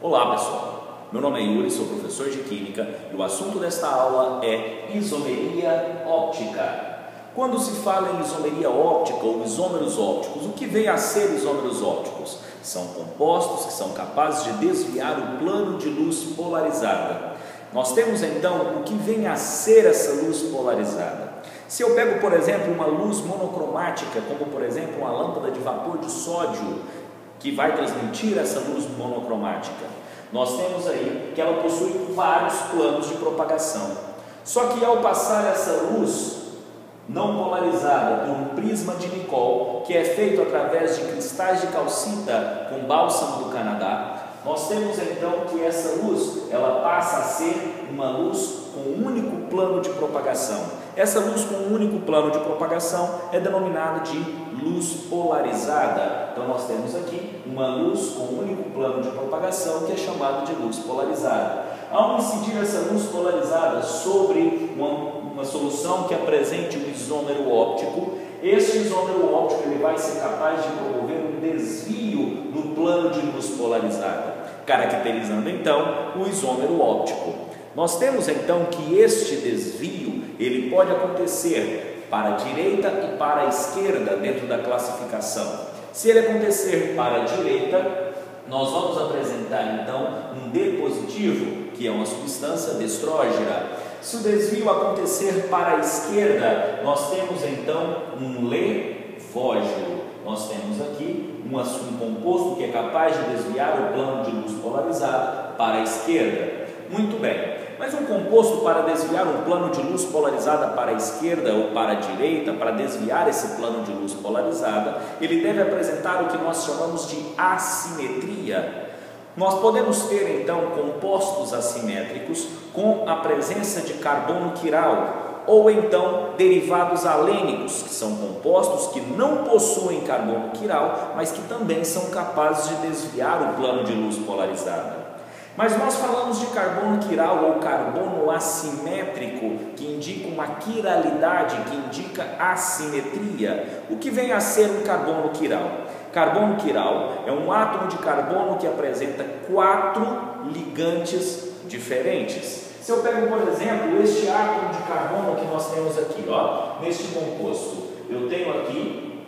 Olá pessoal, meu nome é Yuri, sou professor de Química e o assunto desta aula é isomeria óptica. Quando se fala em isomeria óptica ou isômeros ópticos, o que vem a ser isômeros ópticos? São compostos que são capazes de desviar o plano de luz polarizada. Nós temos então o que vem a ser essa luz polarizada. Se eu pego, por exemplo, uma luz monocromática, como por exemplo uma lâmpada de vapor de sódio, que vai transmitir essa luz monocromática, nós temos aí que ela possui vários planos de propagação. Só que ao passar essa luz não polarizada por um prisma de Nicol, que é feito através de cristais de calcita com bálsamo do Canadá, nós temos então que essa luz, ela passa a ser uma luz com um único plano de propagação. Essa luz com um único plano de propagação é denominada de luz polarizada. Então nós temos aqui uma luz com um único plano de propagação que é chamada de luz polarizada. Ao incidir essa luz polarizada sobre uma solução que apresente um isômero óptico, este isômero óptico ele vai ser capaz de promover um desvio no plano de luz polarizada, caracterizando então o isômero óptico. Nós temos então que este desvio ele pode acontecer para a direita e para a esquerda dentro da classificação. Se ele acontecer para a direita, nós vamos apresentar então um D positivo, que é uma substância destrógena. Se o desvio acontecer para a esquerda, nós temos então um levógeno. Nós temos aqui um composto que é capaz de desviar o plano de luz polarizada para a esquerda. Muito bem, mas um composto para desviar um plano de luz polarizada para a esquerda ou para a direita, para desviar esse plano de luz polarizada, ele deve apresentar o que nós chamamos de assimetria. Nós podemos ter então compostos assimétricos com a presença de carbono quiral, ou então derivados alênicos, que são compostos que não possuem carbono quiral, mas que também são capazes de desviar o plano de luz polarizada. Mas nós falamos de carbono quiral ou carbono assimétrico, que indica uma quiralidade, que indica assimetria. O que vem a ser um carbono quiral? Carbono quiral é um átomo de carbono que apresenta 4 ligantes diferentes. Se eu pego, por exemplo, este átomo de carbono que nós temos aqui, ó, neste composto, eu tenho aqui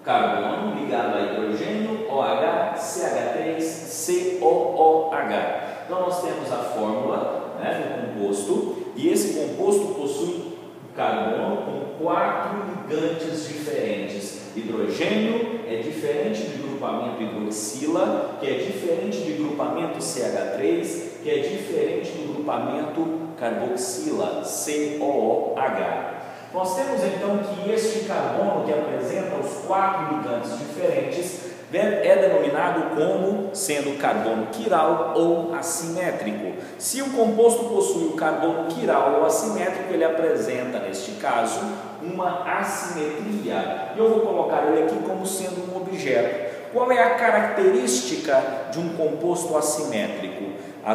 carbono ligado a hidrogênio, OH, CH3, COOH. Então nós temos a fórmula do composto, e esse composto possui carbono com 4 ligantes diferentes. Hidrogênio é diferente de grupamento hidroxila, que é diferente de grupamento CH3, que é diferente do grupamento carboxila, COOH. Nós temos então que este carbono que apresenta os 4 ligantes diferentes é denominado como sendo carbono quiral ou assimétrico. Se o composto possui o carbono quiral ou assimétrico, ele apresenta, neste caso, uma assimetria. E eu vou colocar ele aqui como sendo um objeto. Qual é a característica de um composto assimétrico?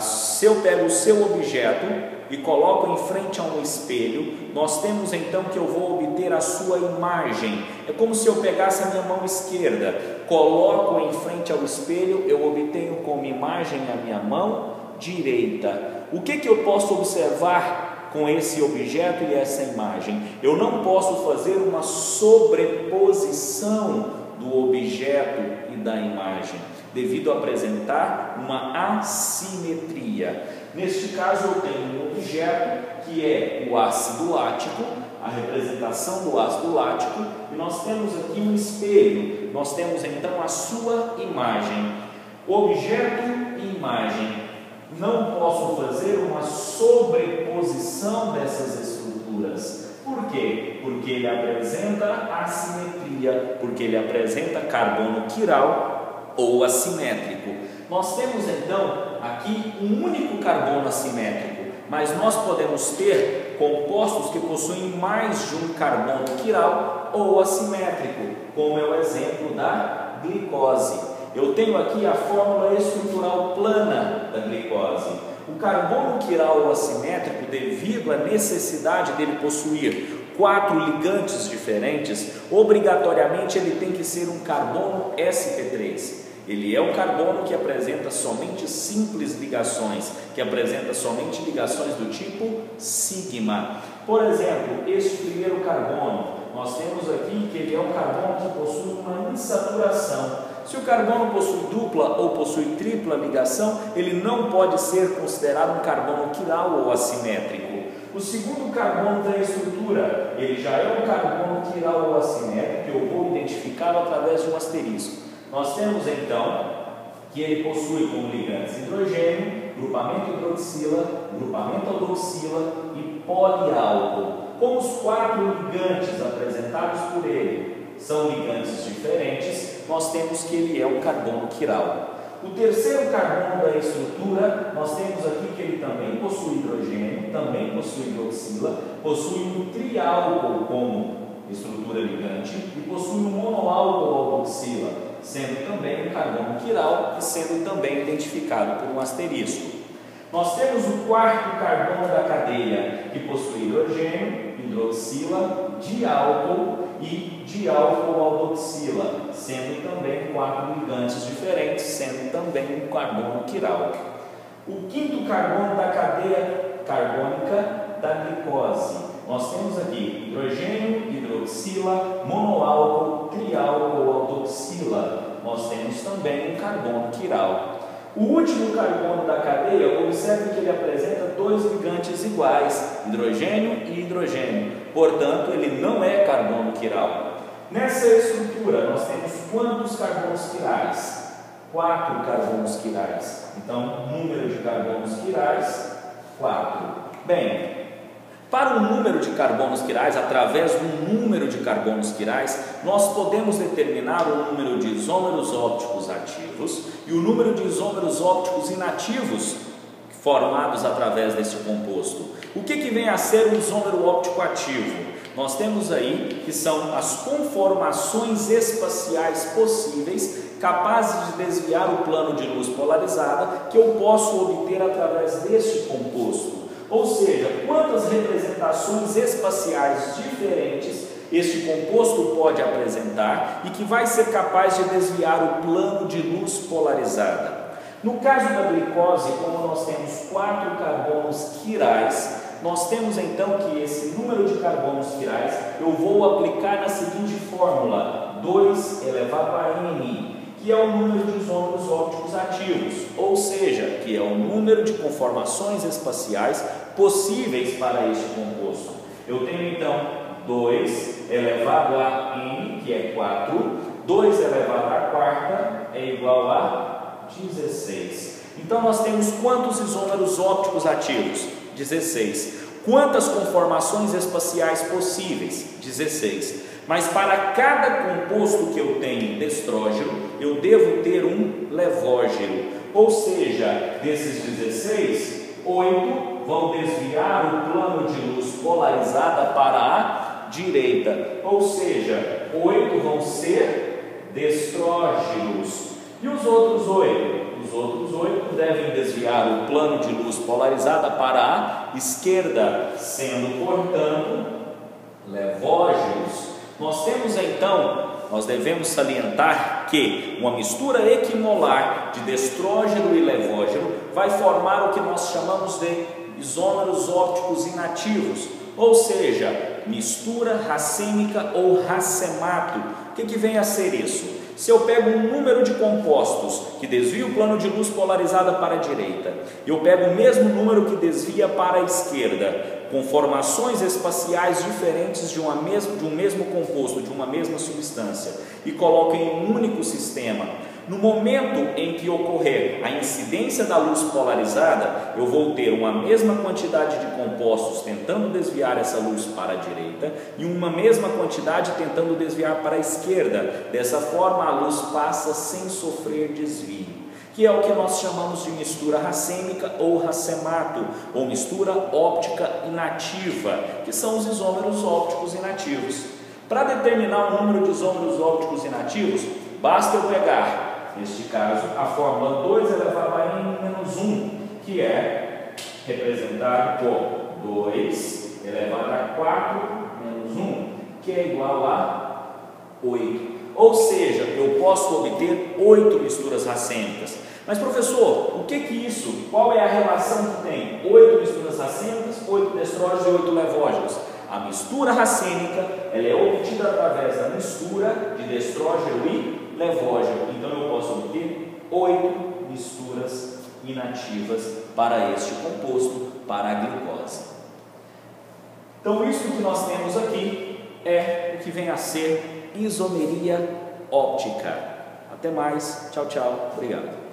Se eu pego o seu objeto e coloco em frente a um espelho, nós temos então que eu vou obter a sua imagem. É como se eu pegasse a minha mão esquerda, coloco em frente ao espelho, eu obtenho como imagem a minha mão direita. O que eu posso observar com esse objeto e essa imagem? Eu não posso fazer uma sobreposição do objeto e da imagem, devido a apresentar uma assimetria. Neste caso eu tenho um objeto que é o ácido lático, a representação do ácido lático, e nós temos aqui um espelho, nós temos então a sua imagem. Objeto e imagem, não posso fazer uma sobreposição dessas estruturas. Por quê? Porque ele apresenta assimetria, porque ele apresenta carbono quiral ou assimétrico. Nós temos então aqui um único carbono assimétrico, mas nós podemos ter compostos que possuem mais de um carbono quiral ou assimétrico, como é o exemplo da glicose. Eu tenho aqui a fórmula estrutural plana da glicose. O carbono quiral ou assimétrico, devido à necessidade dele possuir 4 ligantes diferentes, obrigatoriamente ele tem que ser um carbono sp3. Ele é o carbono que apresenta somente simples ligações, que apresenta somente ligações do tipo sigma. Por exemplo, este primeiro carbono, nós temos aqui que ele é um carbono que possui uma insaturação. Se o carbono possui dupla ou possui tripla ligação, ele não pode ser considerado um carbono quiral ou assimétrico. O segundo carbono da estrutura, ele já é um carbono quiral ou assimétrico, que eu vou identificá-lo através de um asterisco. Nós temos então que ele possui como ligantes hidrogênio, grupamento hidroxila, grupamento aldoxila e poliálcool. Como os 4 ligantes apresentados por ele são ligantes diferentes, nós temos que ele é um carbono quiral. O terceiro carbono da estrutura, nós temos aqui que ele também possui hidrogênio, também possui hidroxila, possui um triálcool como estrutura ligante e possui um monoálcool aldoxila, sendo também um carbono quiral e sendo também identificado por um asterisco. Nós temos o quarto carbono da cadeia, que possui hidrogênio, hidroxila, diálcool e diálcool aldoxila, sendo também 4 ligantes diferentes, sendo também um carbono quiral. O quinto carbono da cadeia carbônica da glicose, nós temos aqui hidrogênio, hidroxila, monoálcool, triálcool aldoxila, nós temos também um carbono quiral. O último carbono da cadeia, observe que ele apresenta 2 ligantes iguais, hidrogênio e hidrogênio, portanto ele não é carbono quiral. Nessa estrutura nós temos quantos carbonos quirais? 4 carbonos quirais, então número de carbonos quirais, 4. Bem, para o número de carbonos quirais, através do número de carbonos quirais, nós podemos determinar o número de isômeros ópticos ativos e o número de isômeros ópticos inativos formados através desse composto. O que vem a ser o isômero óptico ativo? Nós temos aí que são as conformações espaciais possíveis capazes de desviar o plano de luz polarizada que eu posso obter através deste composto. Ou seja, quantas representações espaciais diferentes este composto pode apresentar e que vai ser capaz de desviar o plano de luz polarizada. No caso da glicose, como nós temos 4 carbonos quirais, nós temos então que esse número de carbonos quirais eu vou aplicar na seguinte fórmula, 2 elevado a n, que é o número de isômeros ópticos ativos, ou seja, que é o número de conformações espaciais possíveis para este composto. Eu tenho então 2 elevado a n, que é 4, 2 elevado à quarta é igual a 16. Então nós temos quantos isômeros ópticos ativos? 16. Quantas conformações espaciais possíveis? 16. Mas para cada composto que eu tenho destrógeno, eu devo ter um levógeno. Ou seja, desses 16, 8 vão desviar o plano de luz polarizada para a direita. Ou seja, 8 vão ser destrógenos. E os outros 8? Os outros 8 devem desviar o plano de luz polarizada para a esquerda, sendo, portanto, levógenos. Nós temos então, nós devemos salientar que uma mistura equimolar de destrógeno e levógeno vai formar o que nós chamamos de isômeros ópticos inativos, ou seja, mistura racêmica ou racemato. O que vem a ser isso? Se eu pego um número de compostos que desvia o plano de luz polarizada para a direita, eu pego o mesmo número que desvia para a esquerda, com formações espaciais diferentes de um mesmo composto, de uma mesma substância, e coloco em um único sistema, no momento em que ocorrer a incidência da luz polarizada, eu vou ter uma mesma quantidade de compostos tentando desviar essa luz para a direita e uma mesma quantidade tentando desviar para a esquerda. Dessa forma, a luz passa sem sofrer desvio, que é o que nós chamamos de mistura racêmica ou racemato, ou mistura óptica inativa, que são os isômeros ópticos inativos. Para determinar o número de isômeros ópticos inativos, basta eu pegar, neste caso, a fórmula 2 elevado a n menos 1, que é representado por 2 elevado a 4 menos 1, que é igual a 8. ou seja, eu posso obter 8 misturas racêmicas. Mas professor, o que isso? Qual é a relação que tem? 8 misturas racêmicas, 8 destrógenos e 8 levógenos. A mistura racêmica, ela é obtida através da mistura de destrógeno e levógeno. Então eu posso obter 8 misturas inativas para este composto, para a glicose. Então isso que nós temos aqui é o que vem a ser isomeria óptica. Até mais, tchau, tchau, obrigado.